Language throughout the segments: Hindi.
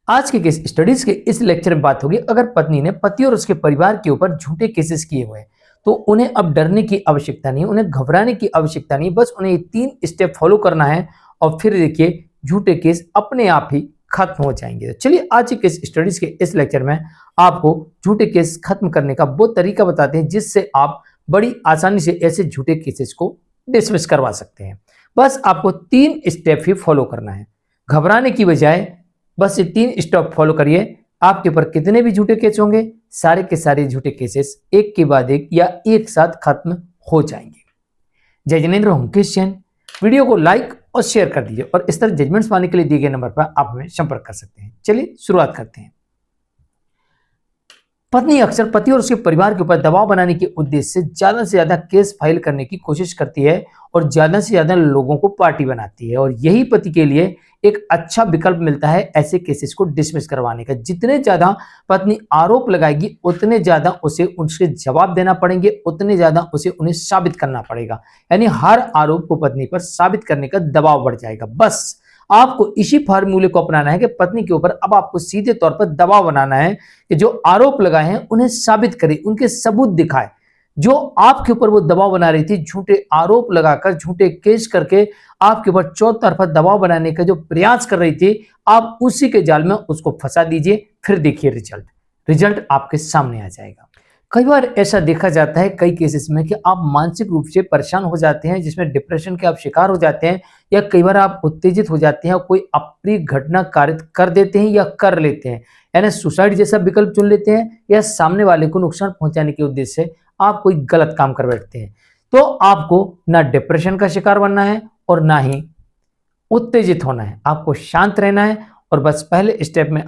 आज के केस स्टडीज के इस लेक्चर में बात होगी, अगर पत्नी ने पति और उसके परिवार के ऊपर झूठे केसेस किए हुए हैं तो उन्हें अब डरने की आवश्यकता नहीं, उन्हें घबराने की आवश्यकता नहीं, बस उन्हें ये 3 स्टेप फॉलो करना है और फिर देखिए झूठे केस अपने आप ही खत्म हो जाएंगे। तो चलिए आज के स्टडीज के इस लेक्चर में आपको झूठे केस खत्म करने का वो तरीका बताते हैं जिससे आप बड़ी आसानी से ऐसे झूठे केसेस को डिसमिस करवा सकते हैं। बस आपको 3 स्टेप ही फॉलो करना है, घबराने की बजाय बस ये 3 स्टेप फॉलो करिए। आपके ऊपर कितने भी झूठे केस होंगे, सारे के सारे झूठे केसेस एक के बाद एक या एक साथ खत्म हो जाएंगे। जय जिनेंद्र होमकेश जैन। वीडियो को लाइक और शेयर कर दीजिए और इस तरह जजमेंट्स पाने के लिए दिए गए नंबर पर आप हमें संपर्क कर सकते हैं। चलिए शुरुआत करते हैं। पत्नी अक्सर पति और उसके परिवार के ऊपर दबाव बनाने के उद्देश्य से ज्यादा केस फाइल करने की कोशिश करती है और ज्यादा से ज्यादा लोगों को पार्टी बनाती है, और यही पति के लिए एक अच्छा विकल्प मिलता है ऐसे केसेस को डिसमिस करवाने का। जितने ज्यादा पत्नी आरोप लगाएगी उतने ज्यादा उसे उसके जवाब देना पड़ेंगे, उतने ज्यादा उसे उन्हें साबित करना पड़ेगा, यानी हर आरोप को पत्नी पर साबित करने का दबाव बढ़ जाएगा। बस आपको इसी फार्मूले को अपनाना है कि पत्नी के ऊपर अब आपको सीधे तौर पर दबाव बनाना है कि जो आरोप लगाए हैं उन्हें साबित करे, उनके सबूत दिखाए। जो आपके ऊपर वो दबाव बना रही थी, झूठे आरोप लगाकर झूठे केस करके आपके ऊपर चौतरफा दबाव बनाने का जो प्रयास कर रही थी, आप उसी के जाल में उसको फंसा दीजिए। फिर देखिए रिजल्ट आपके सामने आ जाएगा। कई बार ऐसा देखा जाता है कई केसेस में कि आप मानसिक रूप से परेशान हो जाते हैं, जिसमें डिप्रेशन के आप शिकार हो जाते हैं, या कई बार आप उत्तेजित हो जाते हैं और कोई अप्रिय घटना कारित कर देते हैं या कर लेते हैं, यानी सुसाइड जैसा विकल्प चुन लेते हैं, या सामने वाले को नुकसान पहुंचाने के उद्देश्य से आप कोई गलत काम कर बैठते हैं। तो आपको ना डिप्रेशन का शिकार बनना है और ना ही उत्तेजित होना है, आपको शांत रहना है। और बस पहले स्टेप में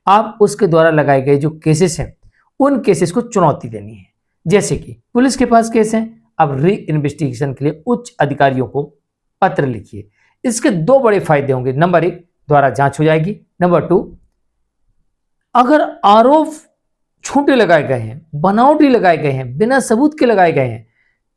आप उसके द्वारा लगाए गए जो केसेस हैं उन केसेस को चुनौती देनी है। जैसे कि पुलिस के पास केस है, अब री इन्वेस्टिगेशन के लिए उच्च अधिकारियों को पत्र लिखिए। इसके 2 बड़े फायदे होंगे। नंबर 1, द्वारा जांच हो जाएगी। नंबर 2, अगर आरोप झूठे लगाए गए हैं, बनावटी लगाए गए हैं, बिना सबूत के लगाए गए हैं,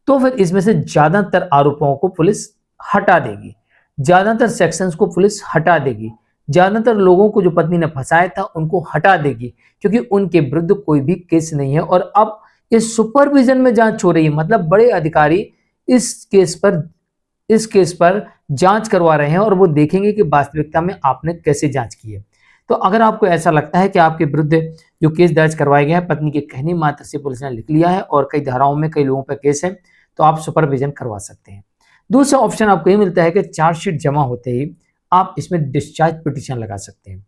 तो फिर इसमें से ज्यादातर आरोपों को पुलिस हटा देगी, ज्यादातर सेक्शंस को पुलिस हटा देगी, ज्यादातर लोगों को जो पत्नी ने फंसाया था उनको हटा देगी, क्योंकि उनके विरुद्ध कोई भी केस नहीं है। और अब इस सुपरविजन में जांच हो रही है, मतलब बड़े अधिकारी इस केस पर जांच करवा रहे हैं और वो देखेंगे कि वास्तविकता में आपने कैसे जांच की है। तो अगर आपको ऐसा लगता है कि आपके विरुद्ध जो केस दर्ज करवाए गए हैं पत्नी के कहने मात्र से पुलिस ने लिख लिया है और कई धाराओं में कई लोगों पर केस है, तो आप सुपरविजन करवा सकते हैं। दूसरा ऑप्शन आपको ये मिलता है कि चार्जशीट जमा होते ही आप इसमें डिस्चार्ज पिटीशन लगा सकते हैं।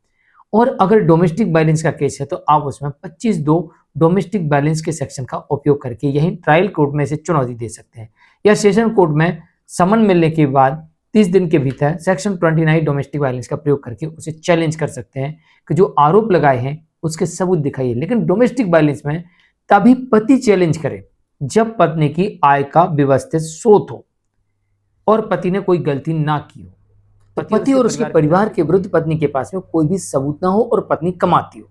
और अगर डोमेस्टिक वायलेंस का केस है तो आप उसमें 25(2) डोमेस्टिक वायलेंस के सेक्शन का उपयोग करके यही ट्रायल कोर्ट में से चुनौती दे सकते हैं, या सेशन कोर्ट में समन मिलने के बाद 30 दिन के भीतर सेक्शन 29 डोमेस्टिक वायलेंस का प्रयोग करके उसे चैलेंज कर सकते हैं कि जो आरोप लगाए हैं उसके सबूत दिखाइए। लेकिन डोमेस्टिक वायलेंस में तभी पति चैलेंज करे जब पत्नी की आय का व्यवस्थित स्रोत हो और पति ने कोई गलती ना की हो, पति और उसके परिवार के विरुद्ध पत्नी के पास में कोई भी सबूत ना हो और पत्नी कमाती हो,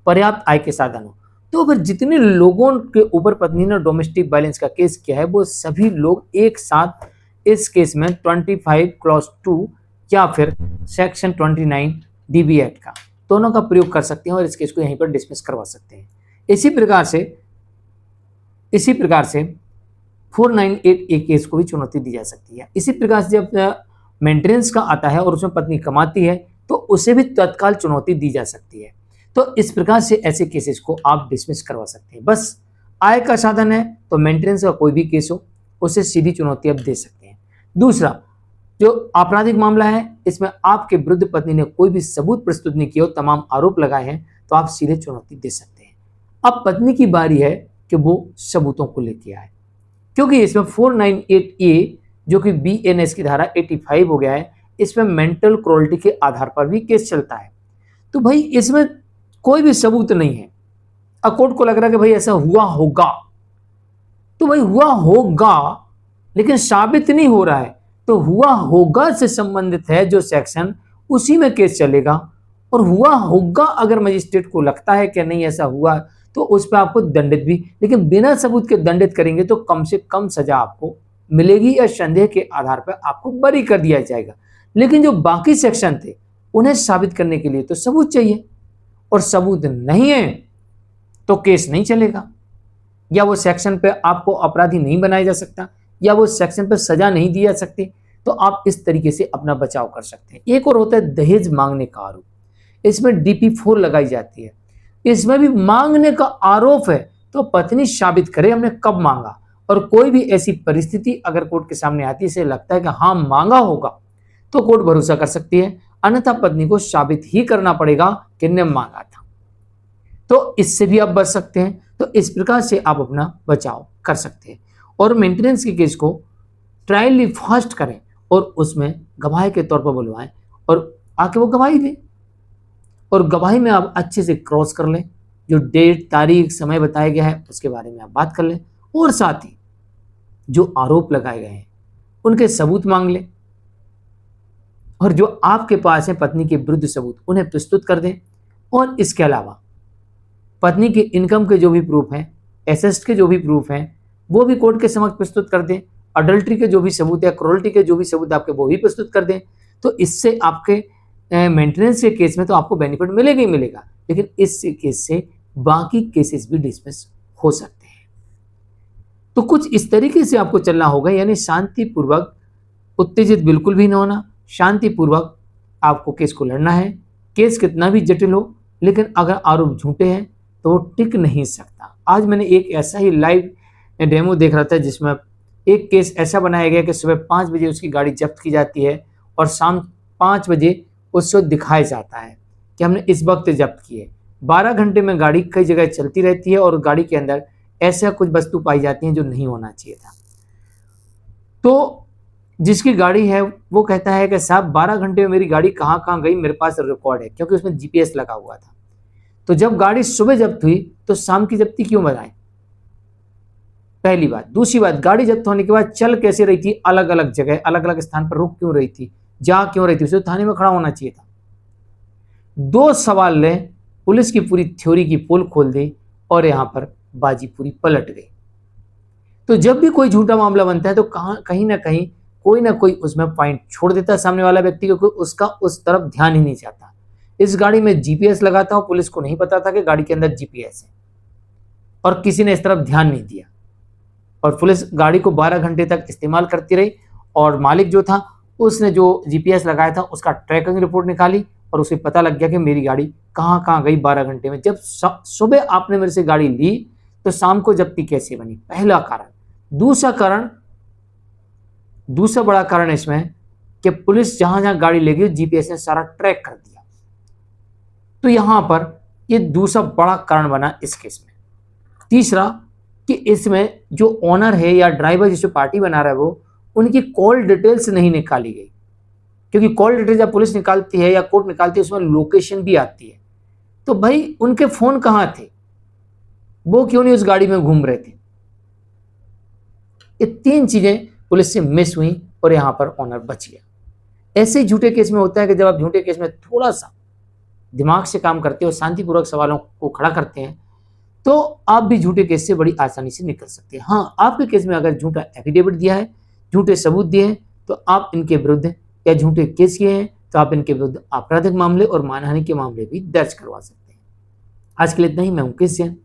पर्याप्त आय के साधन हो। तो फिर जितने लोगों के ऊपर पत्नी ने डोमेस्टिक वायलेंस का केस किया है वो सभी लोग एक साथ इस केस में 25(2) या फिर सेक्शन 29 DB एक्ट का दोनों का प्रयोग कर सकते हैं और इस केस को यहीं पर डिसमिस करवा सकते हैं। इसी प्रकार से 498A केस को भी चुनौती दी जा सकती है। इसी प्रकार से जब मेंटेनेंस का आता है और उसमें पत्नी कमाती है तो उसे भी तत्काल चुनौती दी जा सकती है। तो इस प्रकार से ऐसे केसेस को आप डिसमिस करवा सकते हैं। बस आय का साधन है तो मेंटेनेंस का कोई भी केस हो उसे सीधी चुनौती आप दे सकते हैं। दूसरा, जो आपराधिक मामला है इसमें आपके विरुद्ध पत्नी ने कोई भी सबूत प्रस्तुत नहीं किया, तमाम आरोप लगाए हैं, तो आप सीधे चुनौती दे सकते हैं। अब पत्नी की बारी है कि वो सबूतों को लेके आए, क्योंकि इसमें 498A जो कि BNS की धारा 85 हो गया है, इसमें मेंटल क्रूरल्टी के आधार पर भी केस चलता है। तो भाई इसमें कोई भी सबूत नहीं है, अब कोर्ट को लग रहा है कि भाई ऐसा हुआ होगा, तो भाई हुआ होगा लेकिन साबित नहीं हो रहा है, तो हुआ होगा से संबंधित है जो सेक्शन उसी में केस चलेगा। और हुआ होगा अगर मजिस्ट्रेट को लगता है कि नहीं ऐसा हुआ तो उस पर आपको दंडित भी, लेकिन बिना सबूत के दंडित करेंगे तो कम से कम सजा आपको मिलेगी या संदेह के आधार पर आपको बरी कर दिया जाएगा। लेकिन जो बाकी सेक्शन थे उन्हें साबित करने के लिए तो सबूत चाहिए, और सबूत नहीं है तो केस नहीं चलेगा, या वो सेक्शन पे आपको अपराधी नहीं बनाया जा सकता, या वो सेक्शन पे सजा नहीं दी जा सकती। तो आप इस तरीके से अपना बचाव कर सकते हैं। एक और होता है दहेज मांगने का आरोप। इसमें DP4 लगाई जाती है। इसमें भी मांगने का आरोप है तो पत्नी साबित करे हमने कब मांगा, और कोई भी ऐसी परिस्थिति अगर कोर्ट के सामने आती है, इसे लगता है कि हाँ मांगा होगा, तो कोर्ट भरोसा कर सकती है, अन्यथा पत्नी को साबित ही करना पड़ेगा कि ने मांगा था। तो इससे भी आप बच सकते हैं। तो इस प्रकार से आप अपना बचाव कर सकते हैं। और मेंटेनेंस के केस को ट्रायली फास्ट करें और उसमें गवाह के तौर पर बुलवाएं और आके वो गवाही दें, और गवाही में आप अच्छे से क्रॉस कर लें, जो डेट तारीख समय बताया गया है उसके बारे में आप बात कर लें, और साथ ही जो आरोप लगाए गए हैं उनके सबूत मांग लें, और जो आपके पास है पत्नी के विरुद्ध सबूत उन्हें प्रस्तुत कर दें। और इसके अलावा पत्नी के इनकम के जो भी प्रूफ हैं, एसेस्ट के जो भी प्रूफ हैं, वो भी कोर्ट के समक्ष प्रस्तुत कर दें। अडल्ट्री के जो भी सबूत है, क्रूरल्टी के जो भी सबूत आपके, वो भी प्रस्तुत कर दें। तो इससे आपके मेंटेनेंस के केस में तो आपको बेनिफिट मिलेगा ही मिलेगा, लेकिन इस केस से बाकी केसेस भी डिसमिस हो सकते हैं। तो कुछ इस तरीके से आपको चलना होगा, यानी शांतिपूर्वक, उत्तेजित बिल्कुल भी ना होना, शांतिपूर्वक आपको केस को लड़ना है। केस कितना भी जटिल हो, लेकिन अगर आरोप झूठे हैं तो वो टिक नहीं सकता। आज मैंने एक ऐसा ही लाइव डेमो देख रहा था जिसमें एक केस ऐसा बनाया गया कि सुबह 5 बजे उसकी गाड़ी जब्त की जाती है और शाम 5 बजे उसको दिखाया जाता है कि हमने इस वक्त जब्त की है। 12 घंटे में गाड़ी कई जगह चलती रहती है और गाड़ी के अंदर ऐसा कुछ वस्तु पाई जाती हैं जो नहीं होना चाहिए था। तो जिसकी गाड़ी है वो कहता है कि साहब 12 घंटे में मेरी गाड़ी कहाँ कहाँ गई, मेरे पास रिकॉर्ड है, क्योंकि उसमें GPS लगा हुआ था। तो जब गाड़ी सुबह जब्त हुई तो शाम की जब्ती क्यों बनाई, पहली बात। दूसरी बात, गाड़ी जब्त होने के बाद चल कैसे रही थी, अलग अलग जगह अलग अलग स्थान पर रुक क्यों रही थी, जा क्यों रही थी, उसे थाने में खड़ा होना चाहिए था। 2 सवाल ने पुलिस की पूरी थ्योरी की पोल खोल दी और यहां पर बाजी पूरी पलट गई। तो जब भी कोई झूठा मामला बनता है तो कहीं ना कहीं कोई ना कोई उसमें पॉइंट छोड़ देता है सामने वाला व्यक्ति, क्योंकि उसका उस तरफ ध्यान ही नहीं जाता। इस गाड़ी में GPS लगा था, पुलिस को नहीं पता था कि गाड़ी के अंदर GPS है, और किसी ने इस तरफ ध्यान नहीं दिया, और पुलिस गाड़ी को 12 घंटे तक इस्तेमाल करती रही, और मालिक जो था उसने जो GPS लगाया था उसका ट्रैकिंग रिपोर्ट निकाली और उसे पता लग गया कि मेरी गाड़ी कहाँ कहाँ गई 12 घंटे में। जब सुबह आपने मेरे से गाड़ी ली तो शाम को जब्ती कैसे बनी, पहला कारण। दूसरा बड़ा कारण इसमें कि पुलिस जहां जहां गाड़ी ले गई GPS ने सारा ट्रैक कर दिया। तो यहां पर ये दूसरा बड़ा कारण बना इस केस में। तीसरा कि इसमें जो ओनर है या ड्राइवर जिसे पार्टी बना रहा है वो, उनकी कॉल डिटेल्स नहीं निकाली गई, क्योंकि कॉल डिटेल्स जब पुलिस निकालती है या कोर्ट निकालती है उसमें लोकेशन भी आती है। तो भाई उनके फोन कहां थे, वो क्यों नहीं उस गाड़ी में घूम रहे थे। ये 3 चीजें पुलिस से मिस हुई और यहां पर ओनर बच गया। ऐसे ही झूठे केस में होता है कि जब आप झूठे केस में थोड़ा सा दिमाग से काम करते हो, शांतिपूर्वक सवालों को खड़ा करते हैं, तो आप भी झूठे केस से बड़ी आसानी से निकल सकते हैं। हाँ, आपके केस में अगर झूठा एफिडेविट दिया है, झूठे सबूत दिए हैं, तो आप इनके विरुद्ध, या झूठे केस किए हैं तो आप इनके विरुद्ध आपराधिक मामले और मानहानि के मामले भी दर्ज करवा सकते हैं। आज के लिए इतना ही। मैं मुकेश जैन।